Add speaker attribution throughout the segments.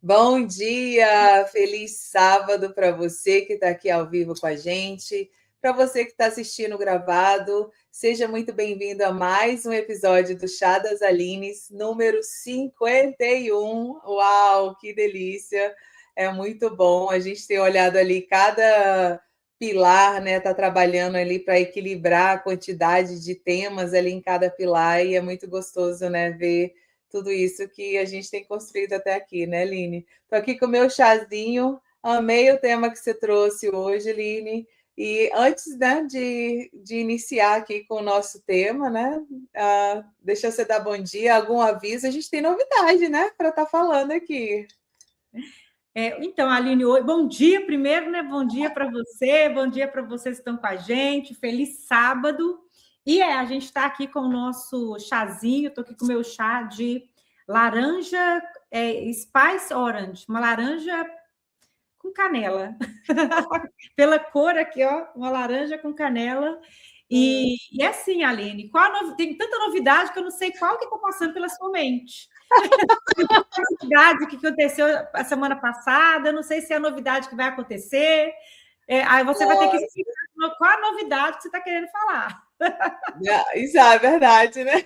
Speaker 1: Bom dia, feliz sábado para você que está aqui ao vivo com a gente, para você que está assistindo gravado, seja muito bem-vindo a mais um episódio do Chá das Alines, número 51. Uau, que delícia! É muito bom. A gente tem olhado ali cada pilar, né? Está trabalhando ali para equilibrar a quantidade de temas ali em cada pilar, e é muito gostoso, né? Ver tudo isso que a gente tem construído até aqui, né, Line? Estou aqui com o meu chazinho, amei o tema que você trouxe hoje, Line. E antes, né, de iniciar aqui com o nosso tema, né, deixa você dar bom dia, algum aviso, a gente tem novidade, né, para estar falando aqui.
Speaker 2: Então, Aline, bom dia primeiro, né? Bom dia para você, bom dia para vocês que estão com a gente, feliz sábado. E a gente está aqui com o nosso chazinho, estou aqui com o meu chá de laranja, Spice Orange, uma laranja com canela. Pela cor aqui, ó, uma laranja com canela. E assim, Aline, tem tanta novidade que eu não sei qual que está passando pela sua mente. Novidade que aconteceu a semana passada, não sei se é a novidade que vai acontecer. Aí você vai ter que explicar qual a novidade que você está querendo falar.
Speaker 1: Isso é verdade, né?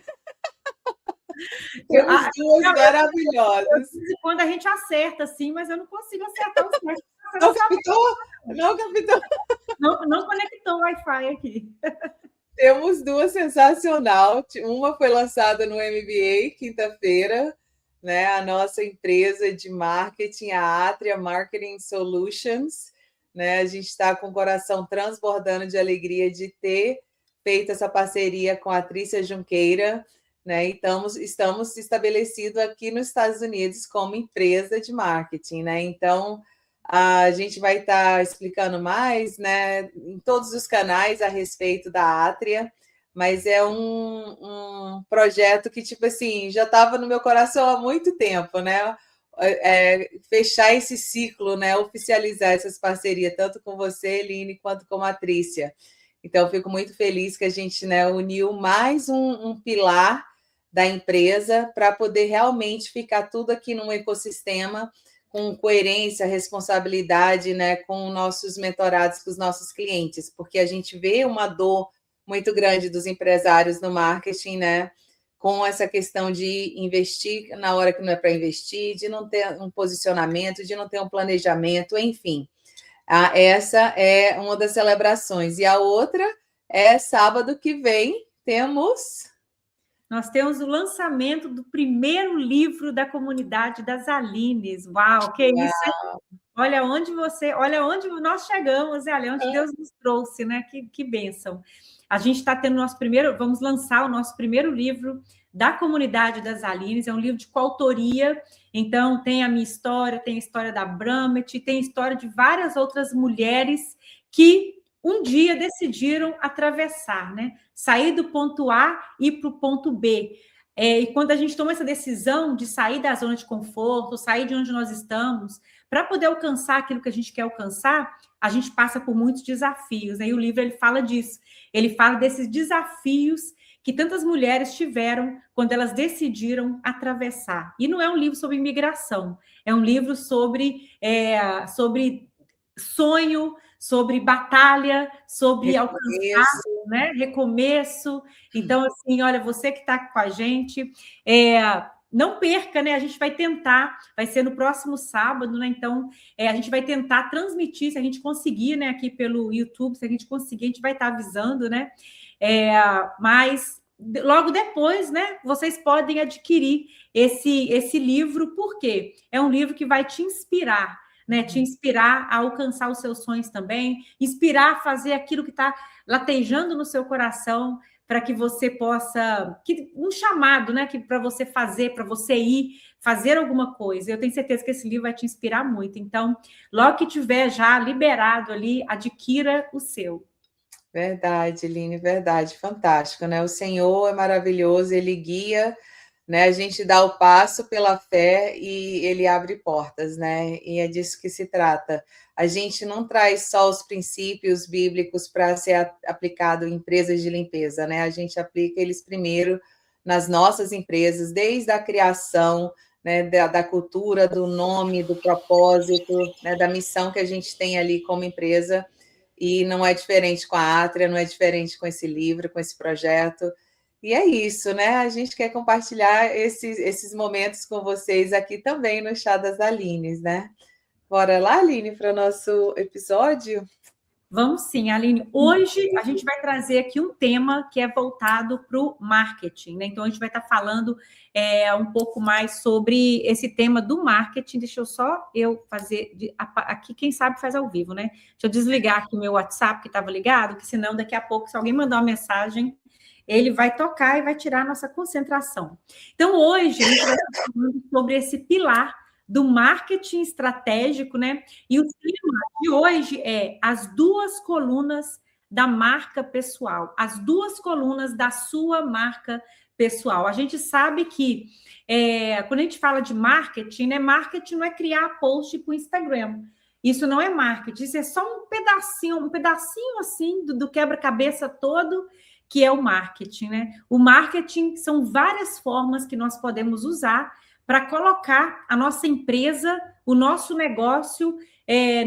Speaker 1: Temos duas maravilhosas.
Speaker 2: Quando a gente acerta, sim, mas eu não consigo acertar os certos.
Speaker 1: Não captou? Não captou?
Speaker 2: Não conectou o Wi-Fi aqui.
Speaker 1: Temos duas sensacional. Uma foi lançada no MBA quinta-feira, né? A nossa empresa de marketing, a Atria Marketing Solutions, né? A gente está com o coração transbordando de alegria de ter feito essa parceria com a Trícia Junqueira, né? E estamos estabelecidos aqui nos Estados Unidos como empresa de marketing, né? Então a gente vai estar explicando mais, né, em todos os canais a respeito da Atria, mas é um projeto que, tipo assim, já estava no meu coração há muito tempo, né? Fechar esse ciclo, né? Oficializar essas parcerias, tanto com você, Eline, quanto com a Trícia. Então, fico muito feliz que a gente, né, uniu mais um pilar da empresa para poder realmente ficar tudo aqui num ecossistema com coerência, responsabilidade, né, com nossos mentorados, com os nossos clientes, porque a gente vê uma dor muito grande dos empresários no marketing, né, com essa questão de investir na hora que não é para investir, de não ter um posicionamento, de não ter um planejamento, enfim. Essa é uma das celebrações. E a outra é sábado que vem,
Speaker 2: Nós temos o lançamento do primeiro livro da comunidade das Alines. Uau, que isso! Olha onde nós chegamos, olha onde Deus nos trouxe, né? Que bênção. A gente está tendo vamos lançar o nosso primeiro livro da comunidade das Alines, é um livro de coautoria, então tem a minha história, tem a história da Bramet, tem a história de várias outras mulheres que um dia decidiram atravessar, né? Sair do ponto A e ir para o ponto B. E quando a gente toma essa decisão de sair da zona de conforto, sair de onde nós estamos, para poder alcançar aquilo que a gente quer alcançar, a gente passa por muitos desafios, né? E o livro ele fala disso. Ele fala desses desafios que tantas mulheres tiveram quando elas decidiram atravessar. E não é um livro sobre imigração, é um livro sobre sonho, sobre batalha, sobre alcançar, né? Recomeço. Então, assim, olha, você que está com a gente, não perca, né? A gente vai tentar, vai ser no próximo sábado, né? Então, a gente vai tentar transmitir, se a gente conseguir, né? Aqui pelo YouTube, se a gente conseguir, a gente vai estar avisando, né? Mas logo depois, né? Vocês podem adquirir esse livro, porque é um livro que vai te inspirar, né, te inspirar a alcançar os seus sonhos também, inspirar a fazer aquilo que está latejando no seu coração, para que você possa, um chamado, né, para você fazer, para você ir fazer alguma coisa. Eu tenho certeza que esse livro vai te inspirar muito. Então, logo que tiver já liberado ali, adquira o seu.
Speaker 1: Verdade, Line, verdade, fantástico, né? O Senhor é maravilhoso, Ele guia, né? A gente dá o passo pela fé e Ele abre portas, né? E é disso que se trata. A gente não traz só os princípios bíblicos para ser aplicado em empresas de limpeza, né? A gente aplica eles primeiro nas nossas empresas, desde a criação, né, da cultura, do nome, do propósito, né, da missão que a gente tem ali como empresa, e não é diferente com a Atria, não é diferente com esse livro, com esse projeto. E é isso, né? A gente quer compartilhar esses momentos com vocês aqui também no Chá das Alines, né? Bora lá, Aline, para o nosso episódio?
Speaker 2: Vamos sim, Aline. Hoje a gente vai trazer aqui um tema que é voltado para o marketing, né? Então a gente vai estar falando um pouco mais sobre esse tema do marketing. Deixa eu só fazer aqui, quem sabe faz ao vivo, né? Deixa eu desligar aqui o meu WhatsApp que estava ligado, que senão daqui a pouco, se alguém mandar uma mensagem, ele vai tocar e vai tirar a nossa concentração. Então, hoje a gente vai estar falando sobre esse pilar do marketing estratégico, né? E o tema de hoje é as 2 colunas da marca pessoal, as 2 colunas da sua marca pessoal. A gente sabe que quando a gente fala de marketing, né? Marketing não é criar post para o Instagram. Isso não é marketing, isso é só um pedacinho assim do quebra-cabeça todo, que é o marketing, né? O marketing são várias formas que nós podemos usar para colocar a nossa empresa, o nosso negócio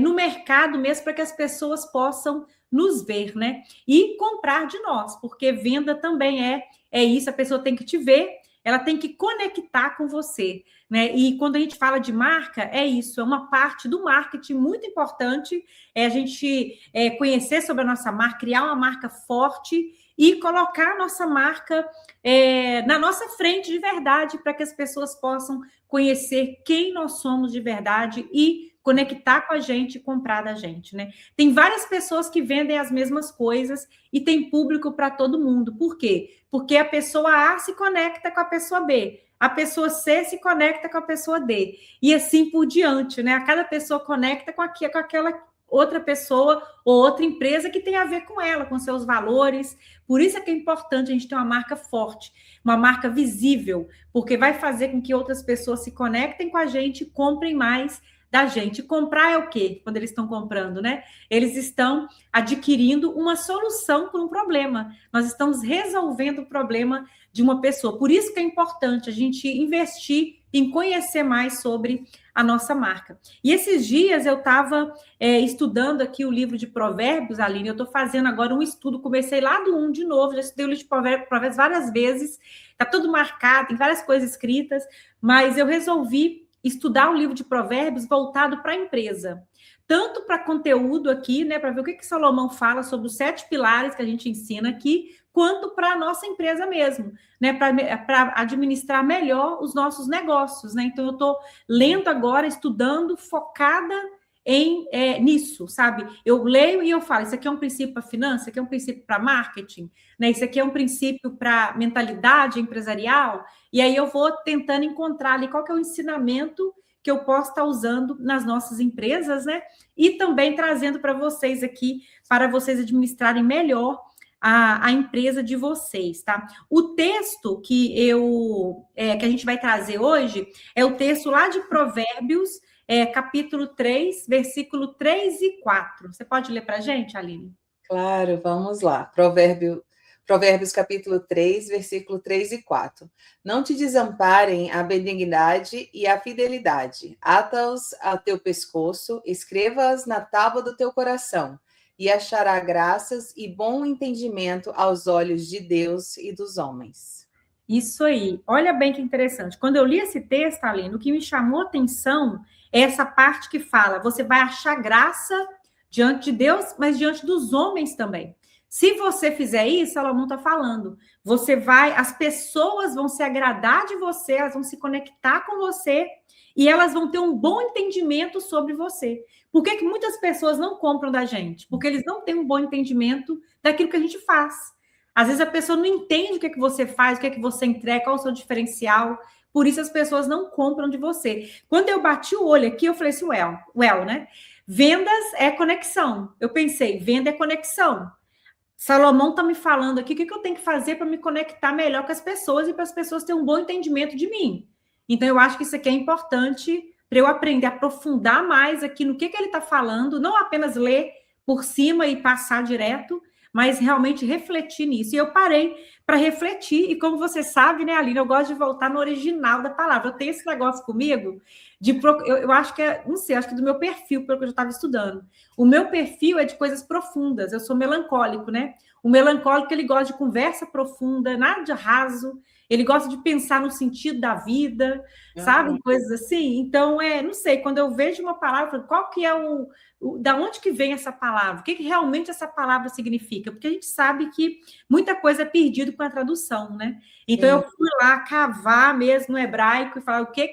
Speaker 2: no mercado mesmo, para que as pessoas possam nos ver, né? E comprar de nós, porque venda também é isso, a pessoa tem que te ver, ela tem que conectar com você, né? E quando a gente fala de marca, é isso, é uma parte do marketing muito importante, a gente conhecer sobre a nossa marca, criar uma marca forte e colocar a nossa marca na nossa frente de verdade, para que as pessoas possam conhecer quem nós somos de verdade e conectar com a gente e comprar da gente, né? Tem várias pessoas que vendem as mesmas coisas e tem público para todo mundo. Por quê? Porque a pessoa A se conecta com a pessoa B, a pessoa C se conecta com a pessoa D, e assim por diante, né? A cada pessoa conecta com aquela outra pessoa ou outra empresa que tem a ver com ela, com seus valores. Por isso é que é importante a gente ter uma marca forte, uma marca visível, porque vai fazer com que outras pessoas se conectem com a gente e comprem mais da gente. Comprar é o quê? Quando eles estão comprando, né? Eles estão adquirindo uma solução para um problema. Nós estamos resolvendo o problema de uma pessoa. Por isso que é importante a gente investir em conhecer mais sobre a nossa marca. E esses dias eu estava estudando aqui o livro de Provérbios, Aline, eu estou fazendo agora um estudo, comecei lá do 1 de novo, já estudei o livro de Provérbios várias vezes, está tudo marcado, tem várias coisas escritas, mas eu resolvi estudar o livro de Provérbios voltado para a empresa, tanto para conteúdo aqui, né, para ver o que Salomão fala sobre os 7 pilares que a gente ensina aqui, quanto para a nossa empresa mesmo, né, para administrar melhor os nossos negócios, né? Então eu estou lendo agora, estudando, focada nisso, sabe? Eu leio e eu falo, isso aqui é um princípio para finança, isso aqui é um princípio para marketing, né? Isso aqui é um princípio para mentalidade empresarial, e aí eu vou tentando encontrar ali qual que é o ensinamento que eu posso estar usando nas nossas empresas, né? E também trazendo para vocês aqui, para vocês administrarem melhor a empresa de vocês, tá? O texto que que a gente vai trazer hoje é o texto lá de Provérbios, capítulo 3, versículo 3 e 4. Você pode ler para a gente, Aline?
Speaker 1: Claro, vamos lá. Provérbios capítulo 3, versículo 3 e 4. Não te desamparem a benignidade e a fidelidade. Ata-os ao teu pescoço, escreva-as na tábua do teu coração, e achará graças e bom entendimento aos olhos de Deus e dos homens.
Speaker 2: Isso aí. Olha bem que interessante. Quando eu li esse texto, Aline, o que me chamou a atenção é essa parte que fala, você vai achar graça diante de Deus, mas diante dos homens também. Se você fizer isso, Salomão está falando, as pessoas vão se agradar de você, elas vão se conectar com você e elas vão ter um bom entendimento sobre você. Por que muitas pessoas não compram da gente? Porque eles não têm um bom entendimento daquilo que a gente faz. Às vezes a pessoa não entende o que é que você faz, o que é que você entrega, qual é o seu diferencial. Por isso as pessoas não compram de você. Quando eu bati o olho aqui, eu falei assim, né? Vendas é conexão. Eu pensei, venda é conexão. Salomão está me falando aqui o que eu tenho que fazer para me conectar melhor com as pessoas e para as pessoas terem um bom entendimento de mim. Então, eu acho que isso aqui é importante para eu aprender a aprofundar mais aqui no que ele está falando, não apenas ler por cima e passar direto, mas realmente refletir nisso. E eu parei para refletir, e como você sabe, né, Aline, eu gosto de voltar no original da palavra. Eu tenho esse negócio comigo, eu acho que não sei, acho que do meu perfil, pelo que eu já estava estudando. O meu perfil é de coisas profundas, eu sou melancólico, né? O melancólico, ele gosta de conversa profunda, nada de raso, ele gosta de pensar no sentido da vida, sabe? Coisas assim. Então, não sei, quando eu vejo uma palavra, qual que é da onde que vem essa palavra? O que realmente essa palavra significa? Porque a gente sabe que muita coisa é perdida com a tradução, né? Então, eu fui lá cavar mesmo no hebraico e falar o que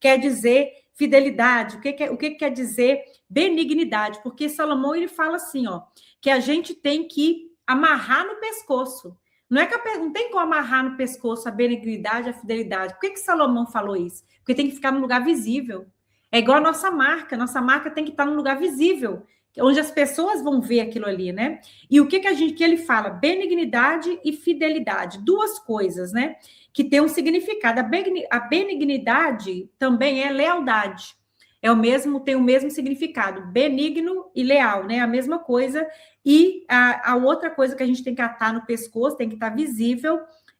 Speaker 2: quer dizer fidelidade, o que quer dizer benignidade, porque Salomão, ele fala assim, ó, que a gente tem que amarrar no pescoço. Não tem como amarrar no pescoço a benignidade, a fidelidade. Por que Salomão falou isso? Porque tem que ficar num lugar visível. É igual a nossa marca tem que estar num lugar visível, onde as pessoas vão ver aquilo ali, né? E o que ele fala? Benignidade e fidelidade, duas coisas, né? Que tem um significado. A benignidade também é lealdade. Tem o mesmo significado, benigno e leal, né? A mesma coisa. E a outra coisa que a gente tem que atar no pescoço, tem que estar visível,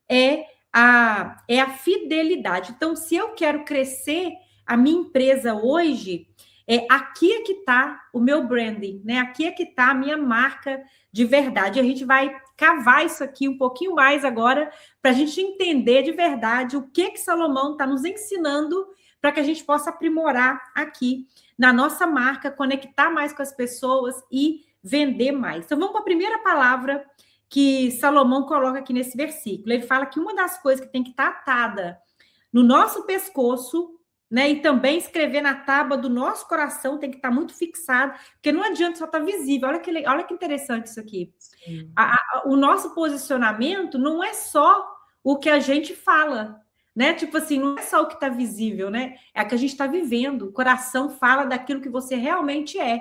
Speaker 2: é a fidelidade. Então, se eu quero crescer a minha empresa hoje, aqui é que está o meu branding, né? Aqui é que está a minha marca de verdade. A gente vai cavar isso aqui um pouquinho mais agora, para a gente entender de verdade o que Salomão está nos ensinando para que a gente possa aprimorar aqui na nossa marca, conectar mais com as pessoas e vender mais. Então, vamos para a primeira palavra que Salomão coloca aqui nesse versículo. Ele fala que uma das coisas que tem que estar atada no nosso pescoço, né, e também escrever na tábua do nosso coração, tem que estar muito fixado, porque não adianta só estar visível. Olha que interessante isso aqui. O nosso posicionamento não é só o que a gente fala, né? Tipo assim, não é só o que está visível, né? É o que a gente está vivendo. O coração fala daquilo que você realmente é.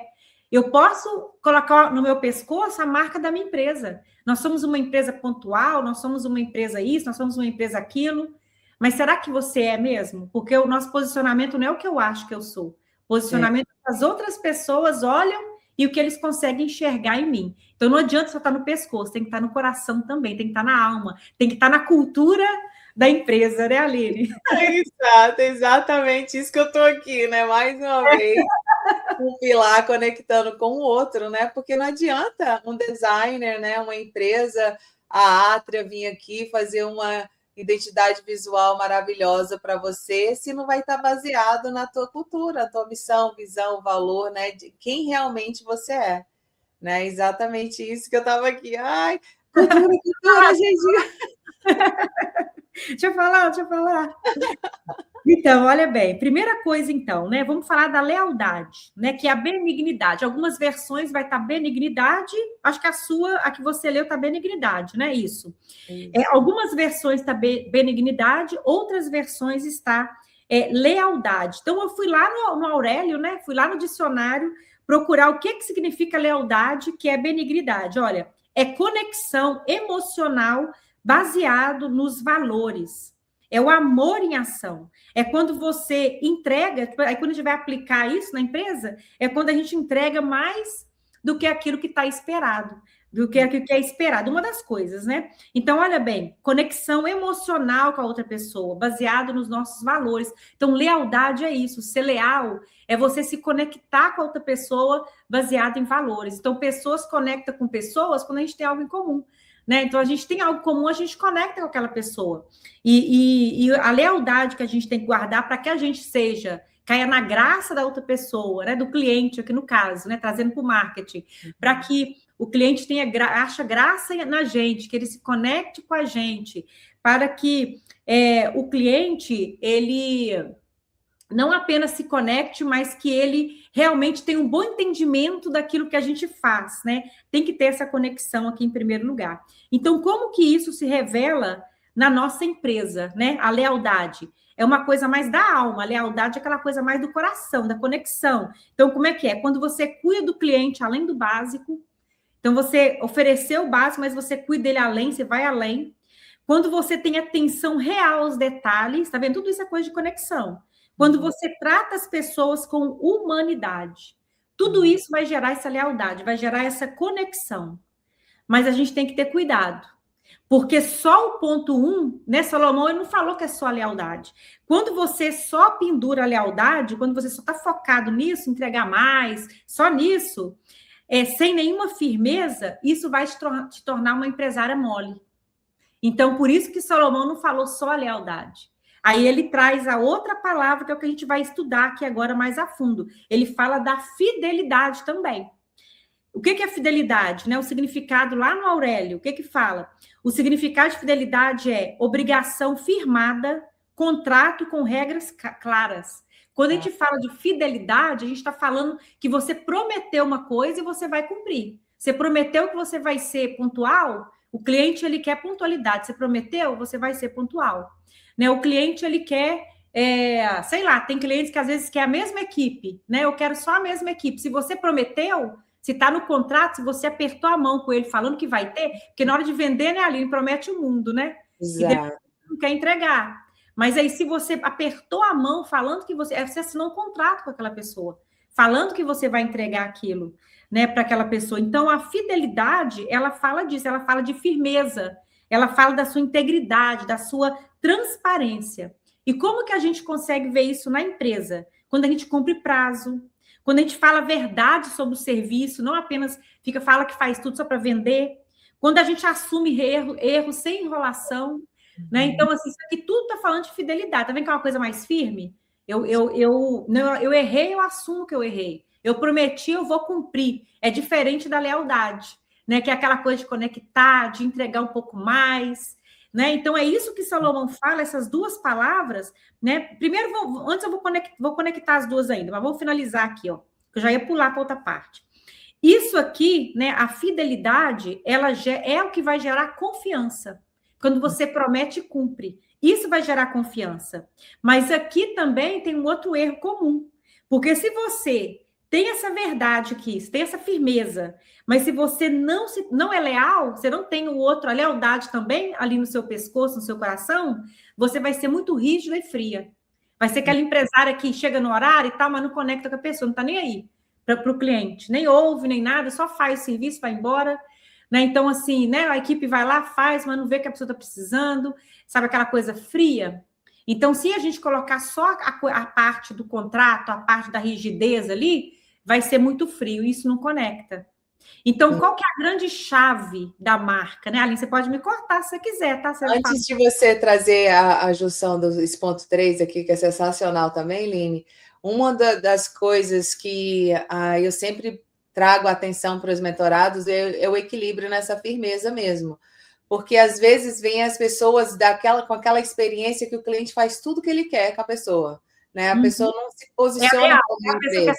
Speaker 2: Eu posso colocar no meu pescoço a marca da minha empresa. Nós somos uma empresa pontual, nós somos uma empresa isso, nós somos uma empresa aquilo. Mas será que você é mesmo? Porque o nosso posicionamento não é o que eu acho que eu sou. O posicionamento que as outras pessoas olham e o que eles conseguem enxergar em mim. Então, não adianta só estar no pescoço, tem que estar no coração também, tem que estar na alma, tem que estar na cultura da empresa, né, Aline?
Speaker 1: Exato, exatamente isso que eu estou aqui, né? Mais uma vez, um pilar conectando com o outro, né? Porque não adianta um designer, né? Uma empresa, a Atria, vir aqui fazer uma identidade visual maravilhosa para você, se não vai estar baseado na tua cultura, a tua missão, visão, valor, né? De quem realmente você é, né? Exatamente isso que eu estava aqui. Ai, cultura, gente.
Speaker 2: Deixa eu falar. Então, olha bem, primeira coisa, então, né? Vamos falar da lealdade, né? Que é a benignidade. Algumas versões vai estar benignidade, acho que a que você leu está benignidade, né? Isso. Algumas versões está benignidade, outras versões está lealdade. Então, eu fui lá no Aurélio, né? Fui lá no dicionário procurar o que significa lealdade, que é benignidade. Olha, é conexão emocional baseado nos valores. É o amor em ação. É quando você entrega, aí quando a gente vai aplicar isso na empresa, é quando a gente entrega mais do que aquilo que está esperado, do que aquilo que é esperado. Uma das coisas, né? Então, olha bem, conexão emocional com a outra pessoa, baseado nos nossos valores. Então, lealdade é isso. Ser leal é você se conectar com a outra pessoa baseado em valores. Então, pessoas conectam com pessoas quando a gente tem algo em comum. Né? Então, a gente tem algo comum, a gente conecta com aquela pessoa. E a lealdade que a gente tem que guardar para que a gente caia na graça da outra pessoa, né? Do cliente, aqui no caso, né? Trazendo para o marketing, para que o cliente acha graça na gente, que ele se conecte com a gente, para que o cliente, ele não apenas se conecte, mas que ele realmente tenha um bom entendimento daquilo que a gente faz, né? Tem que ter essa conexão aqui em primeiro lugar. Então, como que isso se revela na nossa empresa, né? A lealdade é uma coisa mais da alma, a lealdade é aquela coisa mais do coração, da conexão. Então, como é que é? Quando você cuida do cliente além do básico, então você ofereceu o básico, mas você cuida dele além, você vai além. Quando você tem atenção real aos detalhes, tá vendo? Tudo isso é coisa de conexão. Quando você trata as pessoas com humanidade, tudo isso vai gerar essa lealdade, vai gerar essa conexão. mas a gente tem que ter cuidado. Porque só o ponto 1, né, Salomão, ele não falou que é só a lealdade. Quando você só pendura a lealdade, quando você só está focado nisso, entregar mais, só nisso, sem nenhuma firmeza, isso vai te tornar uma empresária mole. Então, por isso que Salomão não falou só a lealdade. Aí ele traz a outra palavra, que é o que a gente vai estudar aqui agora mais a fundo. Ele fala da fidelidade também. O que é fidelidade? Né? O significado lá no Aurélio, o que fala? O significado de fidelidade é obrigação firmada, contrato com regras claras. Quando a gente fala de fidelidade, a gente está falando que você prometeu uma coisa e você vai cumprir. Você prometeu que você vai ser pontual, o cliente ele quer pontualidade. Você prometeu, você vai ser pontual. Né? O cliente ele quer, sei lá, tem clientes que às vezes quer a mesma equipe, né? Eu quero só a mesma equipe. Se você prometeu, se está no contrato, se você apertou a mão com ele falando que vai ter, porque na hora de vender, né, Aline, promete o mundo, né?
Speaker 1: Exato.
Speaker 2: E depois não quer entregar. Mas aí, se você apertou a mão falando que você assinou um contrato com aquela pessoa, falando que você vai entregar aquilo, né, para aquela pessoa. Então, a fidelidade, ela fala disso, ela fala de firmeza, ela fala da sua integridade, da sua transparência. E como que a gente consegue ver isso na empresa? Quando a gente cumpre prazo, quando a gente fala a verdade sobre o serviço, não apenas fala que faz tudo só para vender. Quando a gente assume erro sem enrolação, né? Então, assim, isso aqui tudo está falando de fidelidade. Tá vendo que é uma coisa mais firme? Eu errei, eu assumo que eu errei. Eu prometi, eu vou cumprir. É diferente da lealdade, né? Que é aquela coisa de conectar, de entregar um pouco mais, né? Então, é isso que Salomão fala, essas duas palavras, né? Primeiro, antes eu vou conectar as duas ainda, mas vou finalizar aqui, ó. Eu já ia pular para outra parte. Isso aqui, né? A fidelidade, ela é o que vai gerar confiança. Quando você promete e cumpre. Isso vai gerar confiança. Mas aqui também tem um outro erro comum. Porque se você tem essa verdade aqui, você tem essa firmeza, mas se você não é leal, você não tem o outro, a lealdade também ali no seu pescoço, no seu coração, você vai ser muito rígida e fria. Vai ser aquela empresária que chega no horário e tal, mas não conecta com a pessoa, não está nem aí para o cliente. Nem ouve, nem nada, só faz o serviço, vai embora. Né? Então, assim, né, a equipe vai lá, faz, mas não vê que a pessoa está precisando, sabe aquela coisa fria? Então, se a gente colocar só a parte do contrato, a parte da rigidez ali, vai ser muito frio, e isso não conecta. Então, qual que é a grande chave da marca? Né, Aline, você pode me cortar se você quiser, tá?
Speaker 1: Antes de você trazer a junção dos ponto 3 aqui, que é sensacional também, Line, uma das coisas que eu sempre trago atenção para os mentorados é o equilíbrio nessa firmeza mesmo. Porque às vezes vem as pessoas com aquela experiência que o cliente faz tudo que ele quer com a pessoa. Né? A pessoa não se posiciona como empresa.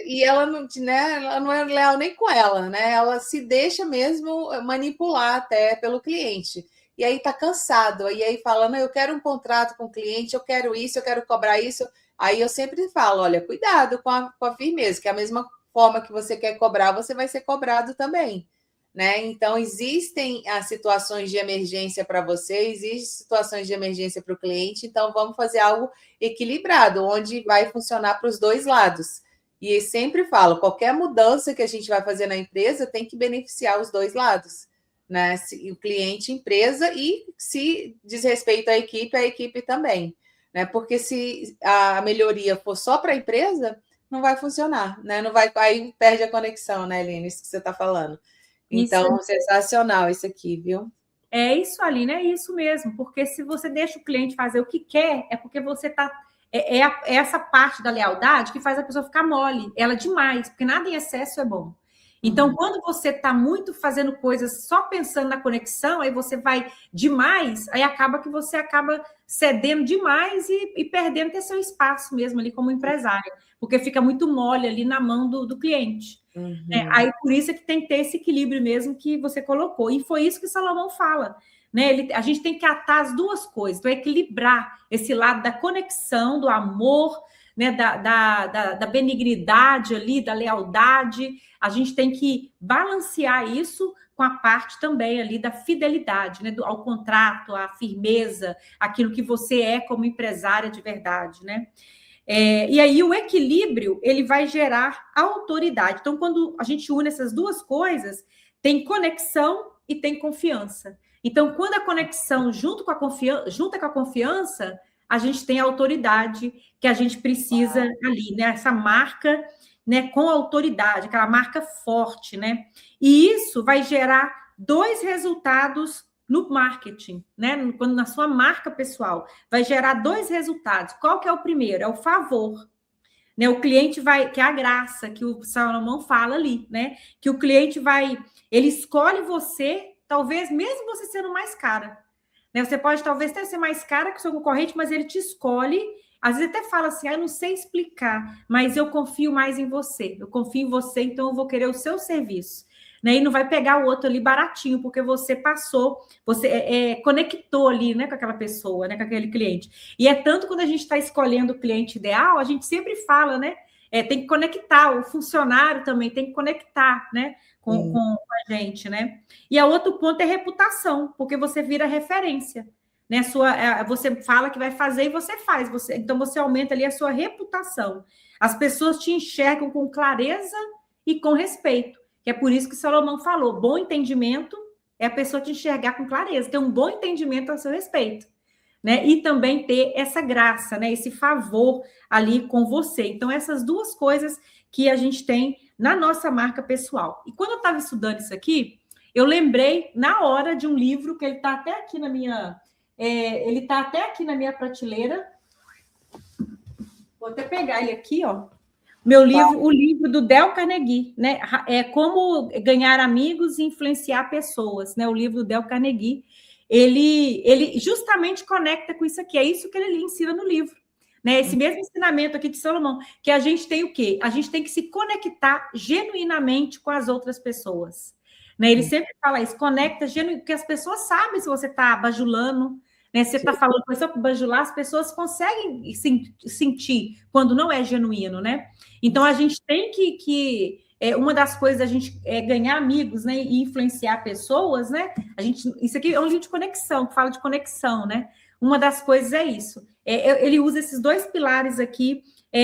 Speaker 1: E ela não, né, ela não é leal nem com ela, né? Ela se deixa mesmo manipular até pelo cliente. E aí tá cansado, e aí fala, não, eu quero um contrato com o cliente, eu quero isso, eu quero cobrar isso. Aí eu sempre falo, olha, cuidado com a firmeza, que a mesma forma que você quer cobrar, você vai ser cobrado também. Né? Então, existem as situações de emergência para você, existem situações de emergência para o cliente, então vamos fazer algo equilibrado, onde vai funcionar para os dois lados. E sempre falo, qualquer mudança que a gente vai fazer na empresa tem que beneficiar os dois lados, né? O cliente, empresa, e se diz respeito à equipe, a equipe também. Né? Porque se a melhoria for só para a empresa, não vai funcionar, né? Não vai, aí perde a conexão, né, Aline? Isso que você está falando. Então, sensacional isso aqui, viu?
Speaker 2: É isso, Aline, é isso mesmo. Porque se você deixa o cliente fazer o que quer, é porque você está... É essa parte da lealdade que faz a pessoa ficar mole. Ela demais, porque nada em excesso é bom. Então, quando você está muito fazendo coisas só pensando na conexão, aí você vai demais, aí acaba que você acaba cedendo demais e perdendo ter seu espaço mesmo ali como empresária, porque fica muito mole ali na mão do cliente. Aí por isso é que tem que ter esse equilíbrio mesmo que você colocou. E foi isso que Salomão fala. Né? A gente tem que atar as duas coisas, então equilibrar esse lado da conexão, do amor, né? da benignidade ali, da lealdade. A gente tem que balancear isso com a parte também ali da fidelidade, né? Ao contrato, à firmeza, aquilo que você é como empresária de verdade, né? E aí o equilíbrio ele vai gerar autoridade. Então, quando a gente une essas duas coisas, tem conexão e tem confiança. Então, quando a conexão junta com a confiança, a gente tem a autoridade que a gente precisa ali, né? Essa marca, né, com autoridade, aquela marca forte, né? E isso vai gerar 2 resultados no marketing, né? Quando na sua marca pessoal, vai gerar 2 resultados. Qual que é o primeiro? É o favor. Né, o cliente vai, que é a graça que o Salomão fala ali, né? Que o cliente ele escolhe você, talvez mesmo você sendo mais cara. Né? Você pode talvez até ser mais cara que o seu concorrente, mas ele te escolhe. Às vezes até fala assim, eu não sei explicar, mas eu confio mais em você. Eu confio em você, então eu vou querer o seu serviço. Né? E não vai pegar o outro ali baratinho, porque você passou, você conectou ali, né, com aquela pessoa, né, com aquele cliente. E é tanto quando a gente está escolhendo o cliente ideal, a gente sempre fala, né? Tem que conectar, o funcionário também tem que conectar, né, com a gente, né? E o outro ponto é reputação, porque você vira referência. Né? Você fala que vai fazer e você faz. Então, você aumenta ali a sua reputação. As pessoas te enxergam com clareza e com respeito. Que é por isso que Salomão falou, bom entendimento é a pessoa te enxergar com clareza, ter um bom entendimento a seu respeito. Né? E também ter essa graça, né? Esse favor ali com você. Então, essas 2 coisas que a gente tem na nossa marca pessoal. E quando eu estava estudando isso aqui, eu lembrei na hora de um livro que ele está até aqui na minha... ele está até aqui na minha prateleira. Vou até pegar ele aqui, ó. Meu livro, o livro do Dale Carnegie, né? Como ganhar amigos e influenciar pessoas, né? O livro do Dale Carnegie, ele justamente conecta com isso aqui. É isso que ele ensina no livro, né? Esse mesmo ensinamento aqui de Salomão, que a gente tem o quê? A gente tem que se conectar genuinamente com as outras pessoas. Né? Ele sempre fala isso, conecta genuinamente, porque as pessoas sabem se você está bajulando, né? Você está falando coisa para bajular, as pessoas conseguem sentir quando não é genuíno, né? Então, a gente tem que uma das coisas da gente é ganhar amigos, né? E influenciar pessoas, né? Isso aqui é um livro de conexão, que fala de conexão, né? Uma das coisas é isso. Ele usa esses 2 pilares aqui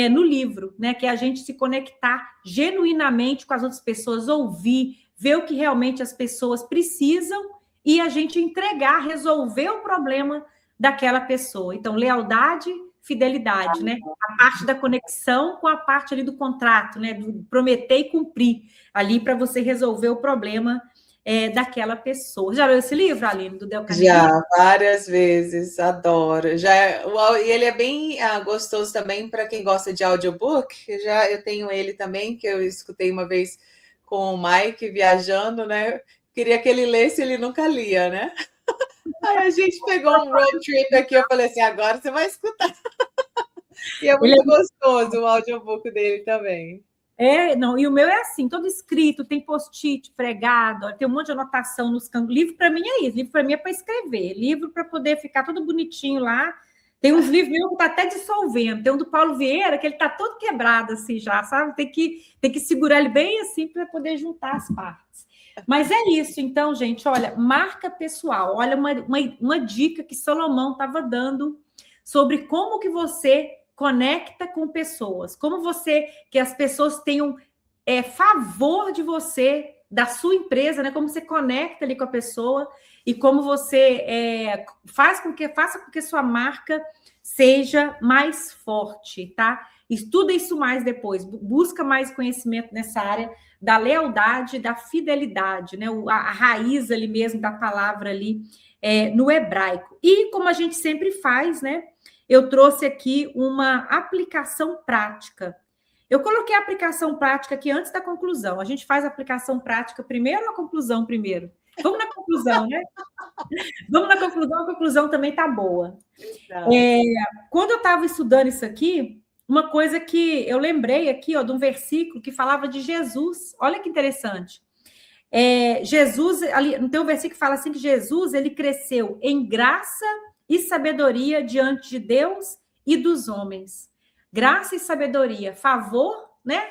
Speaker 2: no livro, né? Que é a gente se conectar genuinamente com as outras pessoas, ouvir, ver o que realmente as pessoas precisam e a gente entregar, resolver o problema daquela pessoa. Então, lealdade, fidelidade, né? A parte da conexão com a parte ali do contrato, né? Do prometer e cumprir ali para você resolver o problema daquela pessoa. Já leu esse livro, Aline, do Dale Carnegie?
Speaker 1: Já, várias vezes, adoro. E ele é bem gostoso também para quem gosta de audiobook. Eu tenho ele também, que eu escutei uma vez com o Mike viajando, né? Queria que ele lesse, ele nunca lia, né? Aí a gente pegou um road trip aqui, eu falei assim, agora você vai escutar. E é muito gostoso o audiobook dele também.
Speaker 2: Não, e o meu é assim, todo escrito, tem post-it pregado, tem um monte de anotação nos cantos. Livro para mim é isso, livro para mim é para escrever, livro para poder ficar todo bonitinho lá. Tem uns livros meus que tá até dissolvendo, tem um do Paulo Vieira, que ele tá todo quebrado assim já, sabe? Tem que segurar ele bem assim para poder juntar as partes. Mas é isso, então, gente, olha, marca pessoal, olha uma dica que Salomão estava dando sobre como que você conecta com pessoas, como que as pessoas tenham favor de você, da sua empresa, né? Como você conecta ali com a pessoa e como você faça com que sua marca seja mais forte, tá? Estuda isso mais depois, busca mais conhecimento nessa área da lealdade, da fidelidade, né? A raiz ali mesmo da palavra ali no hebraico. E como a gente sempre faz, né? Eu trouxe aqui uma aplicação prática. Eu coloquei a aplicação prática aqui antes da conclusão. A gente faz a aplicação prática primeiro ou a conclusão primeiro? Vamos na conclusão, né? Vamos na conclusão, a conclusão também tá boa. Quando eu estava estudando isso aqui, uma coisa que eu lembrei aqui, ó, de um versículo que falava de Jesus. Olha que interessante. Jesus, ali, tem um versículo que fala assim que Jesus, ele cresceu em graça e sabedoria diante de Deus e dos homens. Graça e sabedoria, favor, né?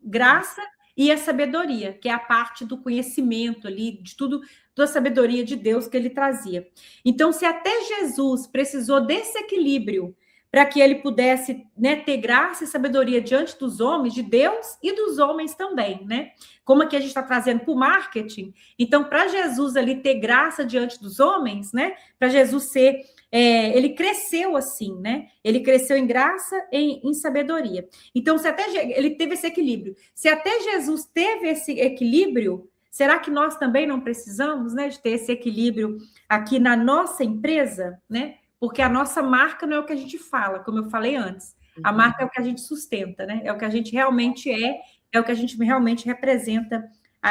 Speaker 2: Graça e a sabedoria, que é a parte do conhecimento ali, de tudo, da sabedoria de Deus que ele trazia. Então, se até Jesus precisou desse equilíbrio para que ele pudesse, né, ter graça e sabedoria diante dos homens, de Deus e dos homens também, né? Como aqui a gente está trazendo para o marketing, então, para Jesus ali ter graça diante dos homens, né? Para Jesus ser, ele cresceu assim, né? Ele cresceu em graça e em sabedoria. Então, se até ele teve esse equilíbrio, se até Jesus teve esse equilíbrio, será que nós também não precisamos, né, de ter esse equilíbrio aqui na nossa empresa, né? Porque a nossa marca não é o que a gente fala, como eu falei antes. A marca é o que a gente sustenta, né? É o que a gente realmente é o que a gente realmente representa,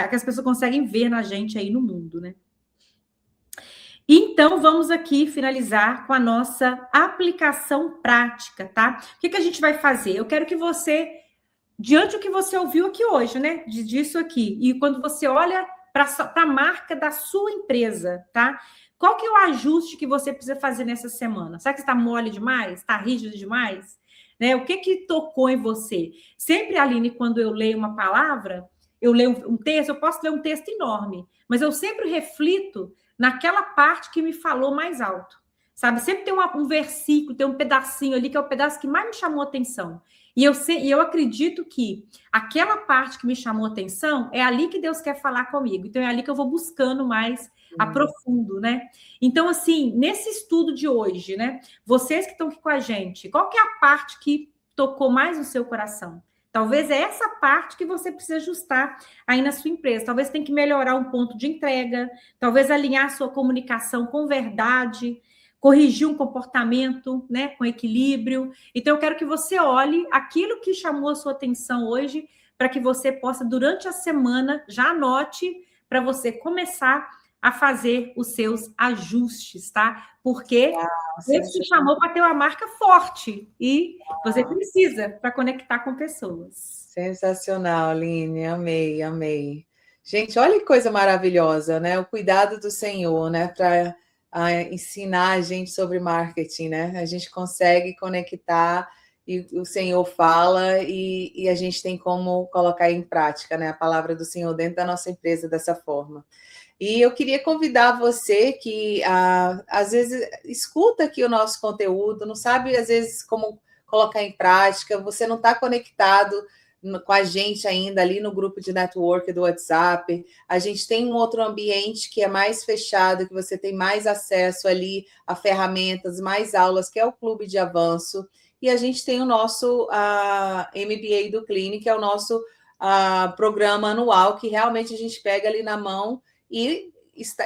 Speaker 2: que as pessoas conseguem ver na gente aí no mundo, né? Então, vamos aqui finalizar com a nossa aplicação prática, tá? O que a gente vai fazer? Eu quero que você, diante do que você ouviu aqui hoje, né? Disso aqui, e quando você olha para a marca da sua empresa, tá? Qual que é o ajuste que você precisa fazer nessa semana? Será que está mole demais? Está rígido demais? Né? O que tocou em você? Sempre, Aline, quando eu leio uma palavra, eu leio um texto, eu posso ler um texto enorme, mas eu sempre reflito naquela parte que me falou mais alto. Sabe? Sempre tem um versículo, tem um pedacinho ali que é o pedaço que mais me chamou a atenção. E eu acredito que aquela parte que me chamou a atenção é ali que Deus quer falar comigo. Então, é ali que eu vou buscando mais aprofundo, né? Então, assim, nesse estudo de hoje, né? Vocês que estão aqui com a gente, qual que é a parte que tocou mais no seu coração? Talvez é essa parte que você precisa ajustar aí na sua empresa. Talvez tenha que melhorar um ponto de entrega, talvez alinhar a sua comunicação com verdade, corrigir um comportamento, né, com equilíbrio. Então, eu quero que você olhe aquilo que chamou a sua atenção hoje, para que você possa, durante a semana, já anote para você começar a fazer os seus ajustes, tá? Porque Deus te chamou para ter uma marca forte e você precisa para conectar com pessoas.
Speaker 1: Sensacional, Aline, amei, amei. Gente, olha que coisa maravilhosa, né? O cuidado do Senhor, né? Para ensinar a gente sobre marketing, né? A gente consegue conectar e o Senhor fala e a gente tem como colocar em prática, né? A palavra do Senhor dentro da nossa empresa dessa forma. E eu queria convidar você que às vezes escuta aqui o nosso conteúdo, não sabe às vezes como colocar em prática, você não está conectado com a gente ainda ali no grupo de network do WhatsApp. A gente tem um outro ambiente que é mais fechado, que você tem mais acesso ali a ferramentas, mais aulas, que é o Clube de Avanço. E a gente tem o nosso MBA do Clean, que é o nosso programa anual, que realmente a gente pega ali na mão e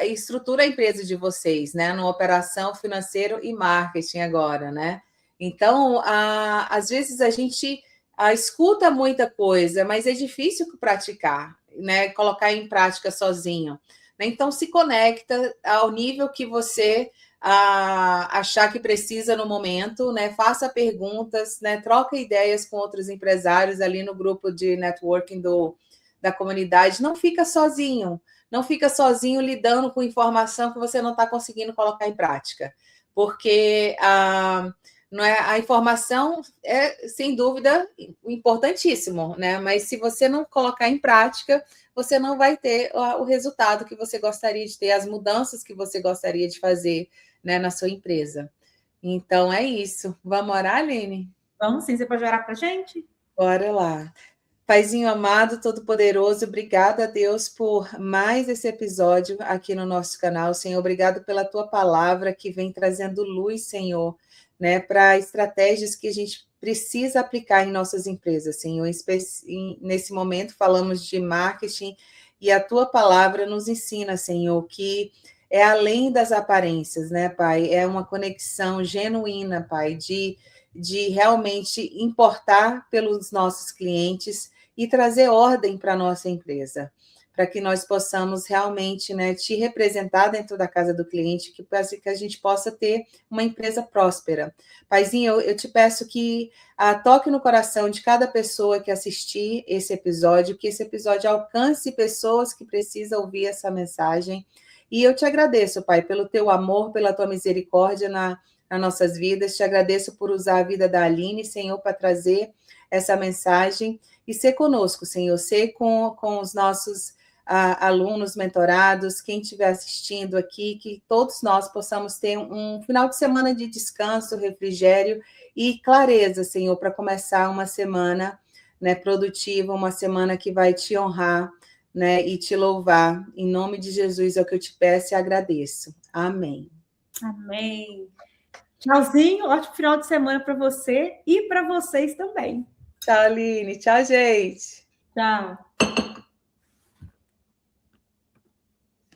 Speaker 1: estrutura a empresa de vocês, né? No operação, financeiro e marketing agora, né? Então, às vezes a gente escuta muita coisa, mas é difícil praticar, né? Colocar em prática sozinho. Então, se conecta ao nível que você achar que precisa no momento, né? Faça perguntas, né? Troca ideias com outros empresários ali no grupo de networking da comunidade. Não fica sozinho. Não fica sozinho lidando com informação que você não está conseguindo colocar em prática. Porque não é, a informação é, sem dúvida, importantíssimo, né? Mas se você não colocar em prática, você não vai ter o resultado que você gostaria de ter, as mudanças que você gostaria de fazer, né, na sua empresa. Então, é isso. Vamos orar, Aline?
Speaker 2: Vamos sim. Você pode orar para a gente?
Speaker 1: Bora lá. Paizinho amado, todo-poderoso, obrigada a Deus por mais esse episódio aqui no nosso canal, Senhor. Obrigado pela tua palavra que vem trazendo luz, Senhor, né, para estratégias que a gente precisa aplicar em nossas empresas, Senhor. Nesse momento falamos de marketing e a tua palavra nos ensina, Senhor, que é além das aparências, né, Pai? É uma conexão genuína, Pai, de realmente importar pelos nossos clientes e trazer ordem para a nossa empresa, para que nós possamos realmente, né, te representar dentro da casa do cliente, que a gente possa ter uma empresa próspera. Paizinho, eu te peço que toque no coração de cada pessoa que assistir esse episódio, que esse episódio alcance pessoas que precisam ouvir essa mensagem. E eu te agradeço, Pai, pelo teu amor, pela tua misericórdia nas nossas vidas. Te agradeço por usar a vida da Aline, Senhor, para trazer essa mensagem e ser conosco, Senhor, ser com os nossos alunos mentorados, quem estiver assistindo aqui, que todos nós possamos ter um final de semana de descanso, refrigério e clareza, Senhor, para começar uma semana, né, produtiva, uma semana que vai te honrar, né, e te louvar. Em nome de Jesus é o que eu te peço e agradeço. Amém.
Speaker 2: Amém. Tchauzinho, ótimo final de semana para você e para vocês também.
Speaker 1: Tchau, Aline. Tchau, gente.
Speaker 2: Tchau.